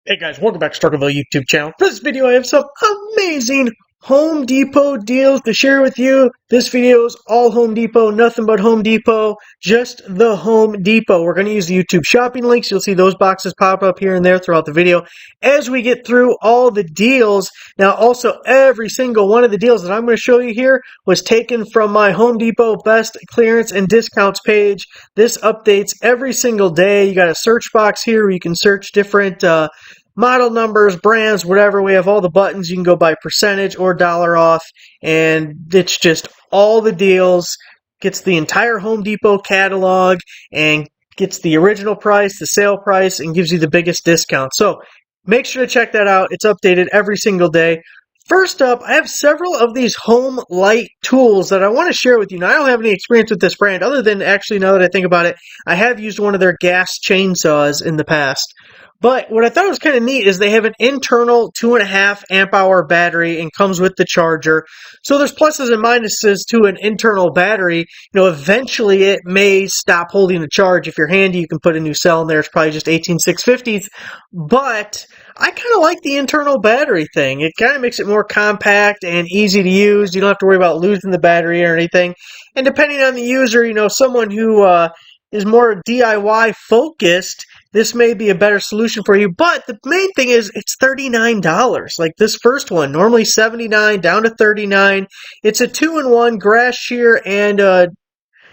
Hey guys, welcome back to TheStruggleville YouTube channel. For this video, I have some amazing Home Depot deals to share with you. This video is all Home Depot, nothing but Home Depot, just the Home Depot. We're going to use the YouTube shopping links. You'll see those boxes pop up here and there throughout the video as we get through all the deals. Now, also, every single one of the deals that I'm going to show you here was taken from my Home Depot Best Clearance and Discounts page. This updates every single day. You got a search box here where you can search different model numbers, brands, whatever. We have all the buttons. You can go by percentage or dollar off, and it's just all the deals. Gets the entire Home Depot catalog and gets the original price, the sale price, and gives you the biggest discount. So make sure to check that out. It's updated every single day. First up, I have several of these Homelite tools that I want to share with you. Now, I don't have any experience with this brand other than, actually, now that I think about it, I have used one of their gas chainsaws in the past. But what I thought was kind of neat is they have an internal 2.5 amp hour battery and comes with the charger. So there's pluses and minuses to an internal battery. You know, eventually it may stop holding the charge. If you're handy, you can put a new cell in there. It's probably just 18650s. But I kind of like the internal battery thing. It kind of makes it more compact and easy to use. You don't have to worry about losing the battery or anything. And depending on the user, you know, someone who is more DIY focused, this may be a better solution for you. But the main thing is it's $39. Like this first one, normally $79 down to $39. It's a 2-in-1 grass shear and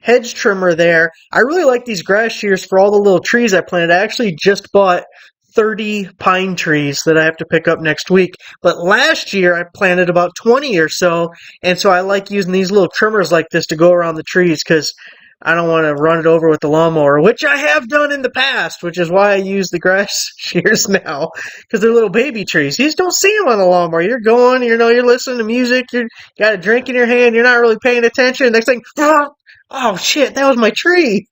hedge trimmer there. I really like these grass shears for all the little trees I planted. I actually just bought 30 pine trees that I have to pick up next week. But last year I planted about 20 or so, and so I like using these little trimmers like this to go around the trees because I don't want to run it over with the lawnmower, which I have done in the past, which is why I use the grass shears now, because they're little baby trees. You just don't see them on the lawnmower. You're going, you know, you're listening to music, you got a drink in your hand, you're not really paying attention. Next thing, oh shit, that was my tree.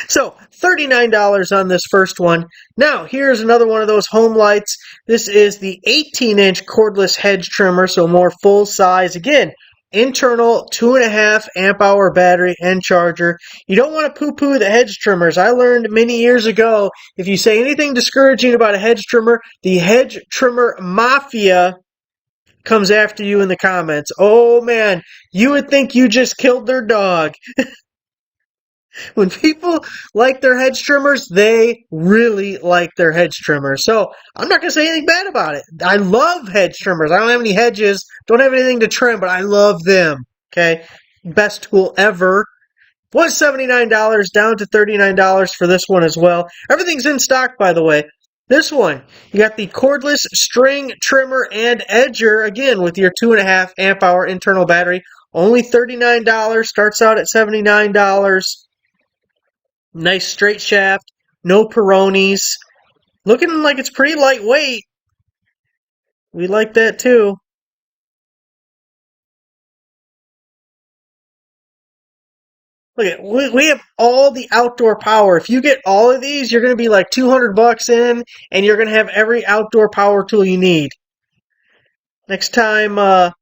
So, $39 on this first one. Now, here's another one of those Homelites. This is the 18-inch cordless hedge trimmer, so more full size. Again, internal 2.5 amp hour battery and charger. You don't want to poo-poo the hedge trimmers. I learned many years ago, if you say anything discouraging about a hedge trimmer, the hedge trimmer mafia comes after you in the comments. Oh man, you would think you just killed their dog. When people like their hedge trimmers, they really like their hedge trimmers. So I'm not going to say anything bad about it. I love hedge trimmers. I don't have any hedges, don't have anything to trim, but I love them. Okay, best tool ever. Was $79 down to $39 for this one as well. Everything's in stock, by the way. This one, you got the cordless string trimmer and edger, again with your 2.5 amp hour internal battery. Only $39, starts out at $79. Nice straight shaft, no Peronis. Looking like it's pretty lightweight. We like that too. Look at, we have all the outdoor power. If you get all of these, you're going to be like $200 in, and you're going to have every outdoor power tool you need. Next time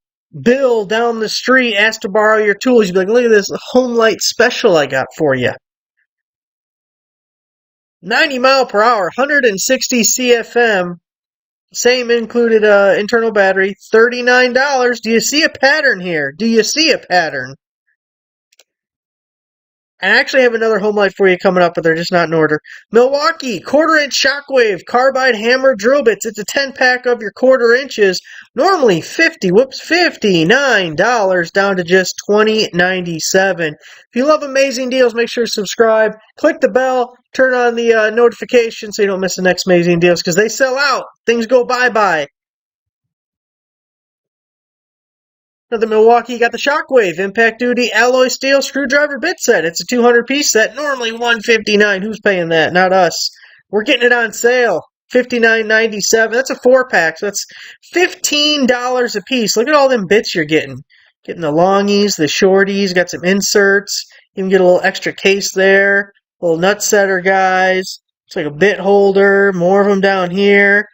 Bill down the street asks to borrow your tools, you'll be like, look at this Homelight special I got for you. 90 mile per hour, 160 CFM, same included internal battery, $39. Do you see a pattern here? Do you see a pattern? I actually have another Homelight for you coming up, but they're just not in order. Milwaukee, 1/4-inch shockwave, carbide hammer drill bits. It's a 10-pack of your 1/4 inches. Normally $59 down to just $20.97. If you love amazing deals, make sure to subscribe. Click the bell. Turn on the notification so you don't miss the next amazing deals because they sell out. Things go bye-bye. Another Milwaukee, got the Shockwave Impact Duty Alloy Steel Screwdriver Bit Set. It's a 200-piece set, normally $159. Who's paying that? Not us. We're getting it on sale, $59.97. That's a 4-pack, so that's $15 a piece. Look at all them bits you're getting. Getting the longies, the shorties, got some inserts. You can get a little extra case there. Little nut setter, guys. It's like a bit holder. More of them down here.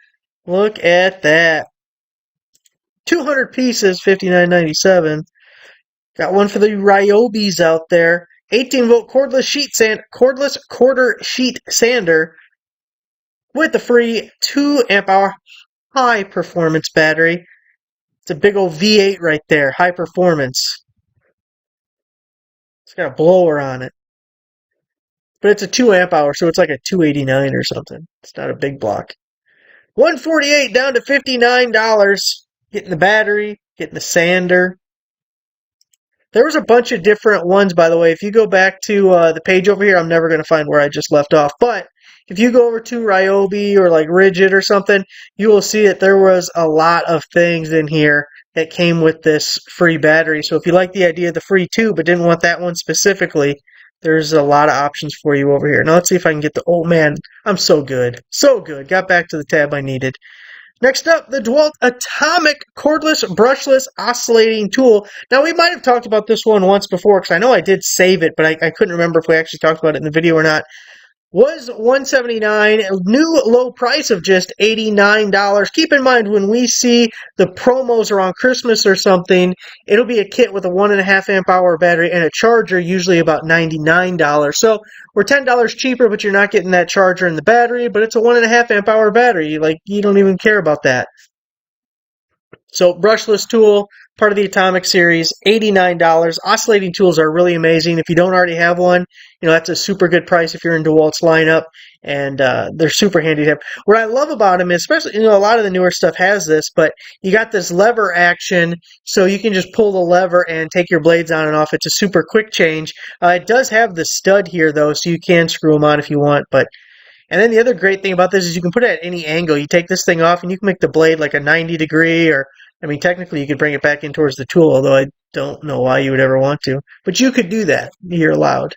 Look at that. 200 pieces, $59.97. Got one for the Ryobis out there. 18-volt cordless quarter sheet sander. with the free 2 amp hour high performance battery. It's a big old V8 right there, high performance. It's got a blower on it. But it's a 2 amp hour, so it's like a 289 or something. It's not a big block. $148 down to $59. Getting the battery, getting the sander. There was a bunch of different ones, by the way. If you go back to the page over here, I'm never going to find where I just left off. But if you go over to Ryobi or like Rigid or something, you will see that there was a lot of things in here that came with this free battery. So if you like the idea of the free two, but didn't want that one specifically, there's a lot of options for you over here. Now let's see if I can get the, oh man, I'm so good. So good. Got back to the tab I needed. Next up, the DeWALT Atomic Cordless Brushless Oscillating Tool. Now, we might have talked about this one once before, because I know I did save it, but I couldn't remember if we actually talked about it in the video or not. Was $179, new low price of just $89. Keep in mind, when we see the promos around Christmas or something, it'll be a kit with a 1.5 amp hour battery and a charger, usually about $99. So we're $10 cheaper, but you're not getting that charger and the battery, but it's a 1.5 amp hour battery. Like, you don't even care about that. So, brushless tool, part of the Atomic series, $89. Oscillating tools are really amazing. If you don't already have one, that's a super good price if you're in DeWalt's lineup, and they're super handy to have. What I love about them is, especially, a lot of the newer stuff has this, but you got this lever action, so you can just pull the lever and take your blades on and off. It's a super quick change. It does have the stud here, though, so you can screw them on if you want, but... And then the other great thing about this is you can put it at any angle. You take this thing off and you can make the blade like a 90 degree, or, technically you could bring it back in towards the tool, although I don't know why you would ever want to. But you could do that. You're allowed.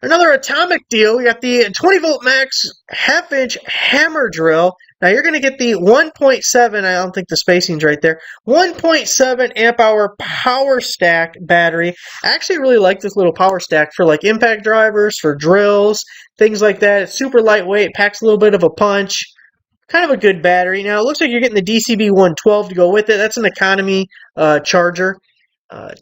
Another Atomic deal, we got the 20 volt max half-inch hammer drill. Now you're going to get the 1.7, I don't think the spacing's right there, 1.7 amp hour power stack battery. I actually really like this little power stack for like impact drivers, for drills, things like that. It's super lightweight, packs a little bit of a punch. Kind of a good battery. Now it looks like you're getting the DCB 112 to go with it. That's an economy charger.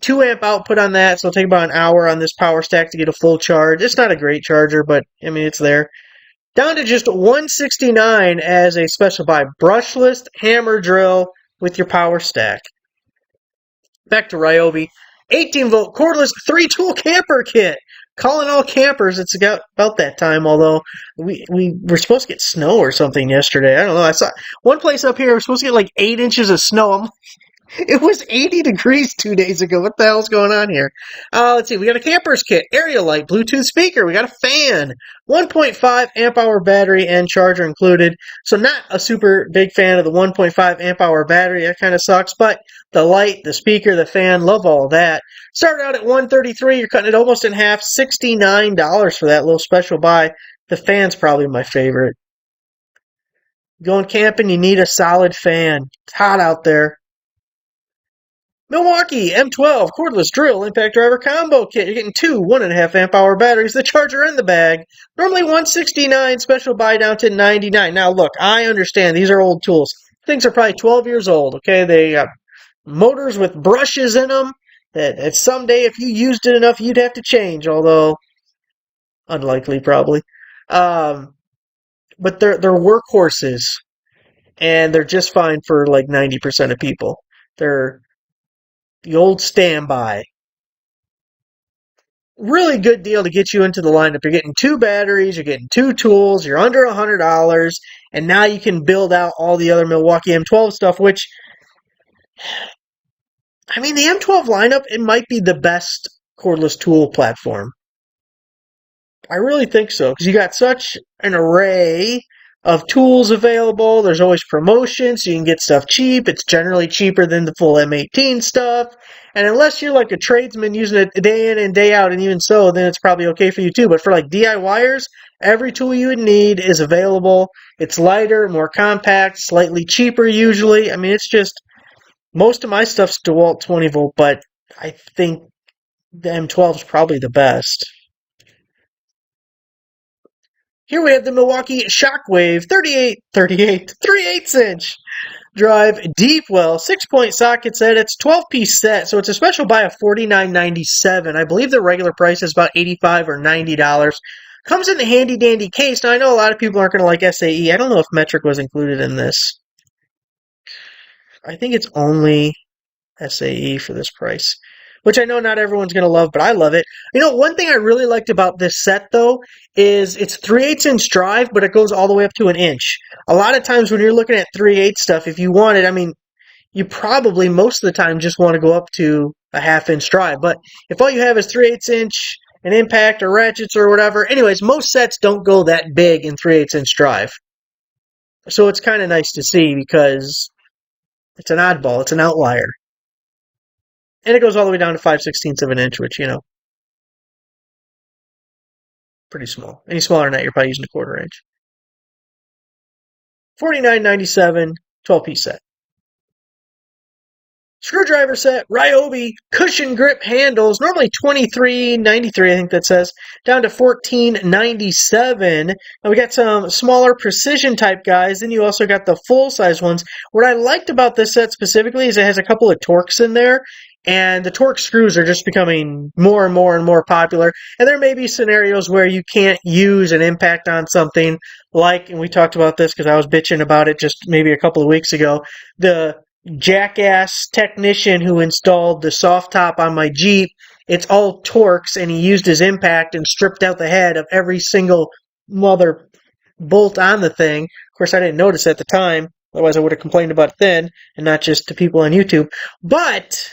2 amp output on that, so it'll take about an hour on this power stack to get a full charge. It's not a great charger, but it's there. Down to just $169 as a special buy. Brushless hammer drill with your power stack. Back to Ryobi. 18 volt cordless 3-tool camper kit. Calling all campers, it's about that time, although we were supposed to get snow or something yesterday. I don't know. I saw one place up here, we're supposed to get like 8 inches of snow. It was 80 degrees 2 days ago. What the hell's going on here? Let's see. We got a camper's kit, area light, Bluetooth speaker. We got a fan, 1.5 amp hour battery and charger included. So not a super big fan of the 1.5 amp hour battery. That kind of sucks. But the light, the speaker, the fan, love all that. Started out at $133. You're cutting it almost in half. $69 for that little special buy. The fan's probably my favorite. Going camping, you need a solid fan. It's hot out there. Milwaukee M12 cordless drill impact driver combo kit. You're getting 2 1.5 amp hour batteries, the charger and the bag. Normally $169, special buy down to $99. Now look, I understand these are old tools. Things are probably 12 years old. Okay, they got motors with brushes in them that someday if you used it enough you'd have to change. Although unlikely probably. But they're workhorses, and they're just fine for like 90% of people. They're the old standby. Really good deal to get you into the lineup. You're getting 2 batteries, you're getting 2 tools, you're under $100, and now you can build out all the other Milwaukee M12 stuff, which, the M12 lineup, it might be the best cordless tool platform. I really think so, because you got such an array of tools available. There's always promotions, so you can get stuff cheap. It's generally cheaper than the full M18 stuff. And unless you're like a tradesman using it day in and day out, and even so, then it's probably okay for you too. But for like DIYers, every tool you would need is available. It's lighter, more compact, slightly cheaper usually. It's just, most of my stuff's DeWalt 20 volt, but I think the M12 is probably the best. Here we have the Milwaukee Shockwave 3/8 inch drive deep well 6-point socket set. It's 12-piece set, so it's a special buy of $49.97. I believe the regular price is about $85 or $90. Comes in the handy dandy case. Now I know a lot of people aren't going to like SAE. I don't know if metric was included in this. I think it's only SAE for this price, which I know not everyone's going to love, but I love it. You know, one thing I really liked about this set, though, is it's 3/8 inch drive, but it goes all the way up to an inch. A lot of times when you're looking at 3/8 stuff, if you want it, I mean, you probably most of the time just want to go up to a 1/2 inch drive. But if all you have is 3/8 inch, an impact or ratchets or whatever, anyways, most sets don't go that big in 3/8 inch drive. So it's kind of nice to see because it's an oddball, it's an outlier. And it goes all the way down to 5/16 of an inch, which, you know, pretty small. Any smaller than that, you're probably using a 1/4 inch. $49.97, 12-piece set. Screwdriver set, Ryobi, cushion grip handles, normally $23.93, I think that says, down to $14.97. And we got some smaller precision type guys, then you also got the full size ones. What I liked about this set specifically is it has a couple of Torx in there, and the Torx screws are just becoming more and more and more popular. And there may be scenarios where you can't use an impact on something like, and we talked about this because I was bitching about it just maybe a couple of weeks ago, the jackass technician who installed the soft top on my Jeep. It's all Torx, and he used his impact and stripped out the head of every single mother bolt on the thing. Of course, I didn't notice at the time. Otherwise, I would have complained about it then, and not just to people on YouTube. But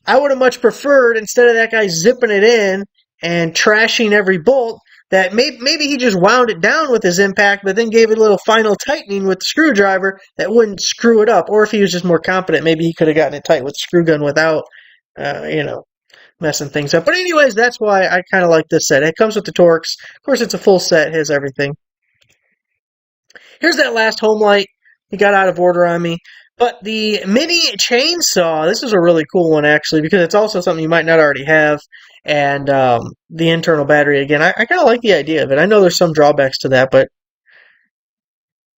I would have much preferred, instead of that guy zipping it in and trashing every bolt, that maybe he just wound it down with his impact, but then gave it a little final tightening with the screwdriver that wouldn't screw it up. Or if he was just more competent, maybe he could have gotten it tight with the screw gun without, messing things up. But anyways, that's why I kind of like this set. It comes with the Torx. Of course, it's a full set. It has everything. Here's that last Homelite. He got out of order on me. But the mini chainsaw, this is a really cool one, actually, because it's also something you might not already have. And the internal battery, again, I kind of like the idea of it. I know there's some drawbacks to that, but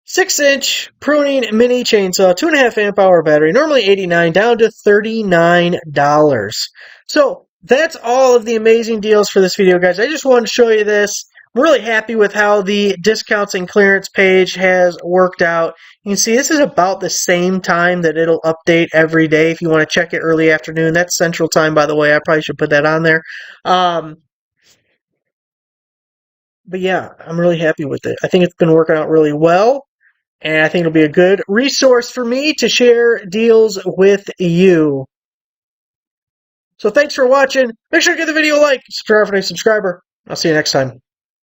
6-inch pruning mini chainsaw, 2.5 amp hour battery, normally $89, down to $39. So that's all of the amazing deals for this video, guys. I just wanted to show you this. I'm really happy with how the discounts and clearance page has worked out. You can see this is about the same time that it'll update every day. If you want to check it early afternoon, that's Central Time, by the way. I probably should put that on there. But yeah, I'm really happy with it. I think it's been working out really well, and I think it'll be a good resource for me to share deals with you. So thanks for watching. Make sure to give the video a like, subscribe for a new subscriber. I'll see you next time.